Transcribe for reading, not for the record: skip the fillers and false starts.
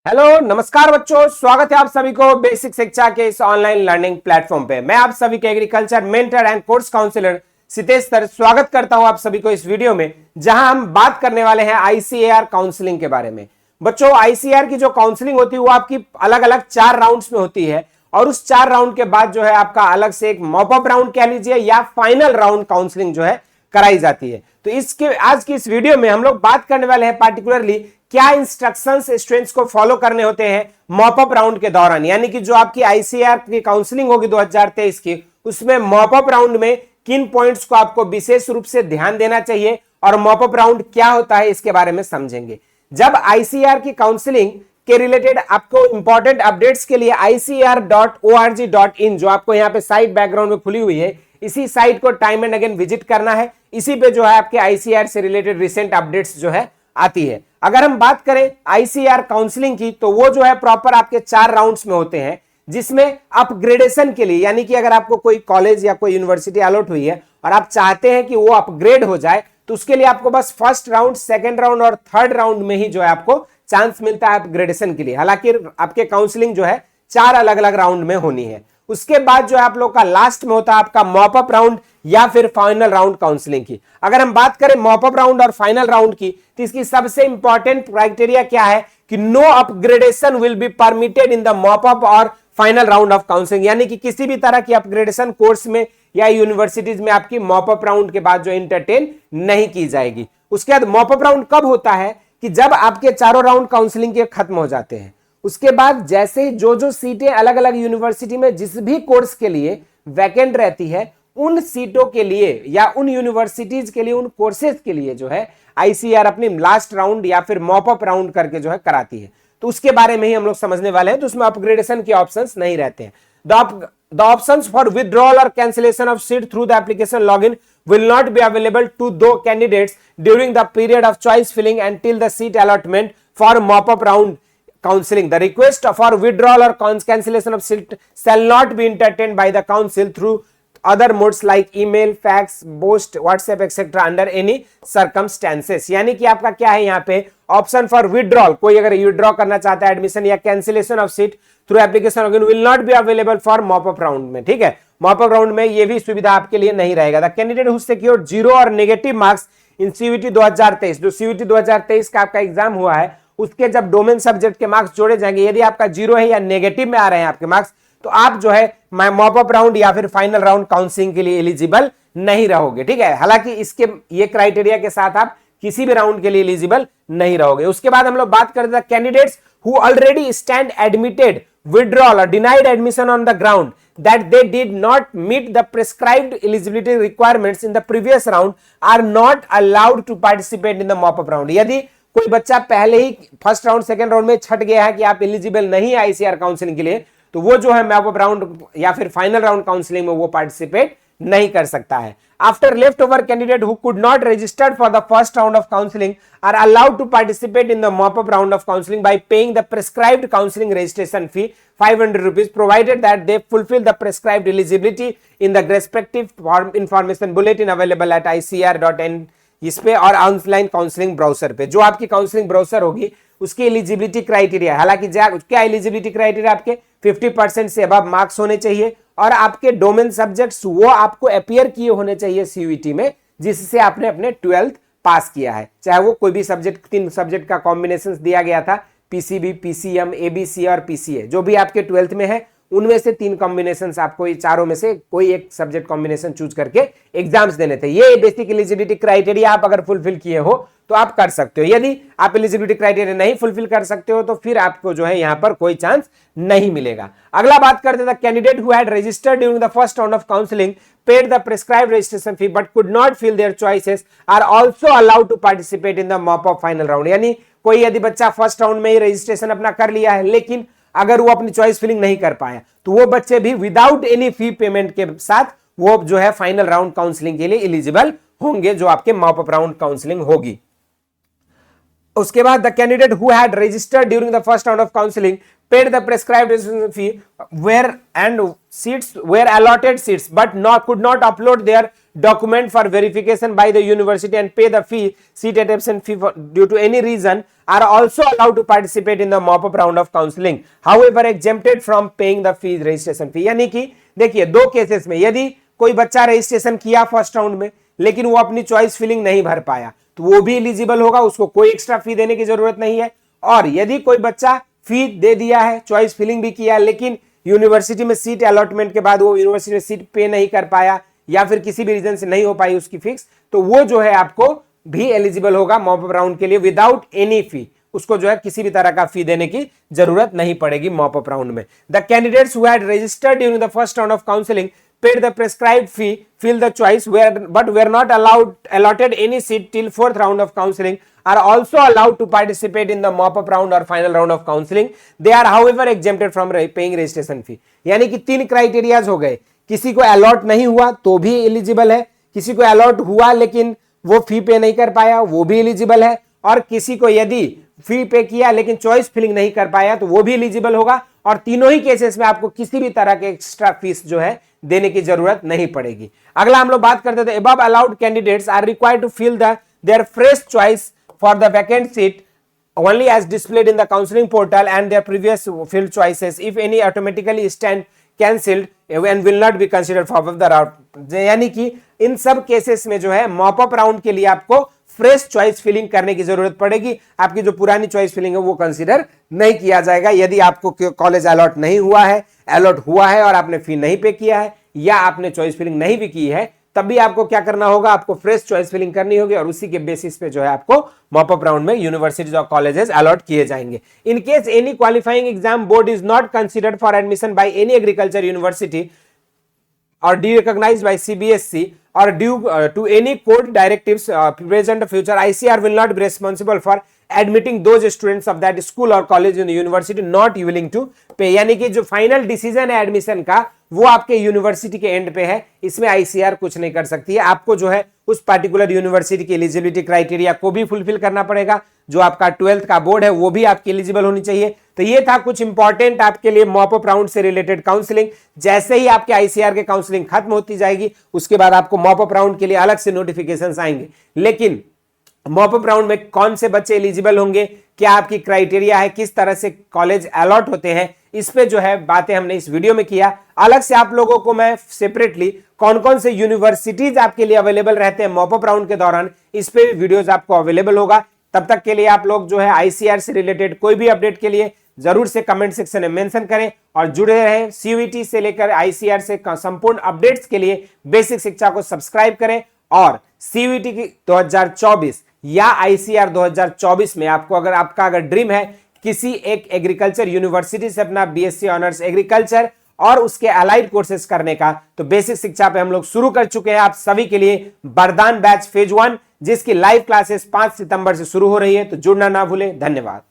Hello नमस्कार बच्चों, स्वागत है आप सभी को बेसिक शिक्षा के इस ऑनलाइन लर्निंग प्लेटफॉर्म पे। मैं आप सभी के agriculture mentor and course counsellor Sitesh sir स्वागत करता हूं आप सभी को इस वीडियो में, जहां हम बात करने वाले हैं आईसीएआर काउंसलिंग के बारे में। बच्चों, आईसीएआर की जो काउंसलिंग होती है वो आपकी अलग अलग 4 राउंड्स में होती है और उस 4 राउंड के बाद जो है आपका अलग से एक मॉपअप राउंड कह लीजिए या फाइनल राउंड काउंसलिंग जो है कराई जाती है। तो इसके आज की इस वीडियो में हम लोग बात करने वाले हैं पार्टिकुलरली क्या इंस्ट्रक्शंस स्टूडेंट्स को फॉलो करने होते हैं मॉपअप राउंड के दौरान, यानी कि जो आपकी आईसीएआर की काउंसलिंग होगी 2023 की, उसमें मॉपअप राउंड में किन पॉइंट्स को आपको विशेष रूप से ध्यान देना चाहिए और मॉपअप राउंड क्या होता है इसके बारे में समझेंगे। जब आईसीएआर की काउंसलिंग के रिलेटेड आपको इंपॉर्टेंट अपडेट्स के लिए ICAR.org.in जो आपको यहाँ पे साइट बैकग्राउंड में खुली हुई है, इसी साइट को टाइम एंड अगेन विजिट करना है। इसी पे जो है आपके आईसीएआर से रिलेटेड रिसेंट अपडेट्स जो है आती है। अगर हम बात करें आईसीएआर काउंसलिंग की, तो वो जो है प्रॉपर आपके 4 राउंड्स में होते हैं, जिसमें अपग्रेडेशन के लिए, यानी कि अगर आपको कोई कॉलेज या कोई यूनिवर्सिटी अलॉट हुई है और आप चाहते हैं कि वो अपग्रेड हो जाए, तो उसके लिए आपको बस फर्स्ट राउंड, सेकेंड राउंड और थर्ड राउंड में ही जो है आपको चांस मिलता है अपग्रेडेशन के लिए। हालांकि आपके काउंसलिंग जो है 4 अलग अलग राउंड में होनी है। उसके बाद जो है आप लोग का लास्ट में होता है आपका मॉपअप राउंड या फिर फाइनल राउंड काउंसलिंग की। अगर हम बात करें मॉपअप राउंड और फाइनल राउंड की, तो इसकी सबसे इंपॉर्टेंट क्राइटेरिया क्या है कि no upgradation will be permitted in the mop up और फाइनल राउंड ऑफ काउंसलिंग, यानी कि किसी भी तरह की अपग्रेडेशन कोर्स में या यूनिवर्सिटीज में आपकी मॉपअप राउंड के बाद जो इंटरटेन नहीं की जाएगी। उसके बाद मॉपअप राउंड कब होता है कि जब आपके चारों राउंड काउंसलिंग के खत्म हो जाते हैं। उसके बाद जैसे जो सीटें अलग अलग यूनिवर्सिटी में जिस भी कोर्स के लिए वैकेंट रहती है, उन सीटों के लिए या उन यूनिवर्सिटीज के लिए, उन कोर्सेज के लिए जो है आईसीआर अपनी लास्ट राउंड या फिर मॉपअप राउंड करके जो है कराती है। तो उसके बारे में ही हम लोग समझने वाले हैं। तो उसमें अपग्रेडेशन के ऑप्शंस नहीं रहते हैं। The options for withdrawal or cancellation of seat through the application login will not be available to those candidates during the period of choice filling until the seat allotment for mop-up round counseling. The request for withdrawal or cancellation of seat shall not be entertained by the council through other modes like email, fax, post, WhatsApp etc. under any circumstances। यानी कि आपका क्या है यहाँ पे option for withdrawal, कोई अगर withdraw करना चाहता है एडमिशन या cancellation of seat through application login will not be available for mop up round में। ठीक है, मॉपअप राउंड में ये भी सुविधा आपके लिए नहीं रहेगा। द कैंडिडेट हु सिक्योर्ड 0 और नेगेटिव मार्क्स इन सीयूईटी 2023, जो सीयूईटी 2023 का आपका एग्जाम हुआ है, उसके जब डोमेन सब्जेक्ट के मार्क्स जोड़े जाएंगे, यदि आपका 0 है या नेगेटिव में आ रहे हैं आपके मार्क्स, तो आप जो है मॉपअप राउंड या फिर फाइनल राउंड काउंसलिंग के लिए एलिजिबल नहीं रहोगे। ठीक है, हालांकि इसके ये क्राइटेरिया के साथ आप किसी भी राउंड के लिए एलिजिबल नहीं रहोगे। उसके बाद हम लोग बात करते हैं candidates who already stand admitted, withdrawal or denied admission on the ground that they did not meet the prescribed eligibility requirements in the previous round are not allowed to participate in the mop-up round। यदि कोई बच्चा पहले ही first round second round में छट गया है कि आप eligible नहीं है आईसीआर काउंसलिंग के लिए, तो वो जो है मॉपअप राउंड या फिर फाइनल राउंड काउंसलिंग में वो पार्टिसिपेट नहीं कर सकता है। After left over candidate who could not registered for the first round of counselling are allowed to participate in the mop up round of counselling by paying the prescribed counselling registration fee 500 rupees provided that they fulfill the prescribed eligibility in the respective information bulletin available at ICAR.in इस पे और online counselling browser पे। जो आपकी counselling browser होगी उसकी eligibility criteria, हालांकि क्या एलिजिबिलिटी क्राइटेरिया आपके 50% से अबव मार्क्स होने चाहिए और आपके डोमेन सब्जेक्ट्स वो आपको अपीयर किए होने चाहिए सीयूईटी में, जिससे आपने अपने 12th पास किया है। चाहे वो कोई भी सब्जेक्ट, 3 सब्जेक्ट का कॉम्बिनेशन दिया गया था, पीसीबी, पीसीएम, एबीसी और पीसीए, जो भी आपके 12th में है उनमें से 3 कॉम्बिनेशंस आपको, ये चारों में से कोई एक सब्जेक्ट कॉम्बिनेशन चूज करके एग्जाम्स देने थे। ये बेसिक एलिजिबिलिटी क्राइटेरिया आप अगर फुलफिल किए हो तो आप कर सकते हो। यदि आप एलिजिबिलिटी क्राइटेरिया नहीं फुलफिल कर सकते हो तो फिर आपको जो है यहाँ पर कोई चांस नहीं मिलेगा। अगला बात करते थे candidate who had registered during the first round of counselling, paid the prescribed registration fee but could not fill their choices are also allowed to participate in the mop-up final round। यानी कोई यदि बच्चा first round में ही registration अपना कर लिया है, लेकिन अगर वो अपनी चॉइस फिलिंग नहीं कर पाया, तो वो बच्चे भी विदाउट एनी फी पेमेंट के साथ वो जो है फाइनल राउंड काउंसलिंग के लिए एलिजिबल होंगे, जो आपके मॉपअप राउंड काउंसलिंग होगी। उसके बाद the candidate who had registered during the first round of counselling paid the prescribed registration fee where and seats were allotted seats but could not upload their document for verification by the university and pay the fee, seat admission fee due to any reason, are also allowed to participate in the mop-up round of counseling, however exempted from paying the fee, registration fee। यानी कि देखिए दो cases में, यदि कोई बच्चा registration किया first round में लेकिन वो अपनी चॉइस फिलिंग नहीं भर पाया तो वो भी एलिजिबल होगा, उसको कोई एक्स्ट्रा फी देने की जरूरत नहीं है। और यदि कोई बच्चा फी दे दिया है, चॉइस फिलिंग भी किया, लेकिन यूनिवर्सिटी में सीट अलॉटमेंट के बाद वो यूनिवर्सिटी में सीट पे नहीं कर पाया या फिर किसी भी रीजन से नहीं हो पाई उसकी फिक्स, तो वो जो है आपको भी एलिजिबल होगा मॉपअप राउंड के लिए विदाउट एनी फी। उसको जो है किसी भी तरह का फी देने की जरूरत नहीं पड़ेगी मॉपअप राउंड में। The candidates who had registered during the first round of counselling paid the prescribed fee, fill the choice, but were not allotted any seat till fourth round of counseling, are also allowed to participate in the mop-up round or final round of counseling. They are however exempted from paying registration fee। यानी कि 3 criterias हो गए, किसी को allot नहीं हुआ तो भी एलिजिबल है, किसी को अलॉट हुआ लेकिन वो फी पे नहीं कर पाया वो भी एलिजिबल है, और किसी को यदि फी पे किया लेकिन चॉइस फिलिंग नहीं कर पाया तो वो भी एलिजिबल होगा। और तीनों ही केसेस में आपको किसी भी तरह के एक्स्ट्रा फीस जो है देने की जरूरत नहीं पड़ेगी। अगला हम लोग बात करते थे, above allowed candidates are required to fill their fresh choice for the vacant seat only as displayed in the counseling portal and their previous filled choices if any automatically stand cancelled and will not be considered for the round। यानी कि इन सब cases में जो है mop up round के लिए आपको fresh choice filling करने की जरूरत पड़ेगी। आपकी जो पुरानी चॉइस फिलिंग है वो कंसीडर नहीं किया जाएगा। यदि आपको कॉलेज अलॉट नहीं हुआ है, अलॉट हुआ है और आपने फी नहीं पे किया है या आपने चॉइस फिलिंग नहीं भी की है, तब भी आपको क्या करना होगा, आपको फ्रेश चॉइस फिलिंग करनी होगी और उसी के बेसिस पे जो है आपको मॉपअप राउंड में यूनिवर्सिटीज और कॉलेजेस अलॉट किए जाएंगे। In case any qualifying exam board is not considered for admission by any agriculture university or derecognized by CBSE or due to any court directives present or future, ICR will not be responsible for admitting those students of that school or college in the university not willing to pay। यानी कि जो final decision है admission का वो आपके university के and पे है, इसमें ICR कुछ नहीं कर सकती है। आपको जो है उस पर्टिकुलर यूनिवर्सिटी की एलिजिबिलिटी क्राइटेरिया को भी फुलफिल करना पड़ेगा, जो आपका 12th का बोर्ड है वो भी आपकी एलिजिबल होनी चाहिए। तो ये था कुछ इंपॉर्टेंट आपके लिए मॉपअप राउंड से रिलेटेड काउंसलिंग। जैसे ही आपके ICR के काउंसलिंग खत्म होती जाएगी उसके बाद आपको मॉपअप राउंड के लिए अलग से नोटिफिकेशंस आएंगे। लेकिन मॉपअप राउंड में कौन से बच्चे एलिजिबल होंगे, क्या आपकी क्राइटेरिया है, किस तरह से कॉलेज अलॉट होते हैं, इस पे जो है बातें हमने इस वीडियो में किया। अलग से आप लोगों को मैं सेपरेटली कौन कौन से यूनिवर्सिटीज आपके लिए अवेलेबल रहते हैं मॉपअप राउंड के दौरान, इस पे भी वीडियोस आपको अवेलेबल होगा। तब तक के लिए आप लोग जो है ICR से रिलेटेड कोई भी अपडेट के लिए जरूर से कमेंट सेक्शन में मेंशन करें और जुड़े रहें। CUET से लेकर ICR से संपूर्ण अपडेट्स के लिए बेसिक शिक्षा को सब्सक्राइब करें। और CUET की 2024 या ICR 2024 में आपको अगर ड्रीम है किसी एक एग्रीकल्चर यूनिवर्सिटी से अपना BSc ऑनर्स एग्रीकल्चर और उसके अलाइड कोर्सेज करने का, तो बेसिक शिक्षा पे हम लोग शुरू कर चुके हैं आप सभी के लिए वरदान बैच फेज 1, जिसकी लाइव क्लासेस 5 सितंबर से शुरू हो रही है। तो जुड़ना ना भूलें। धन्यवाद।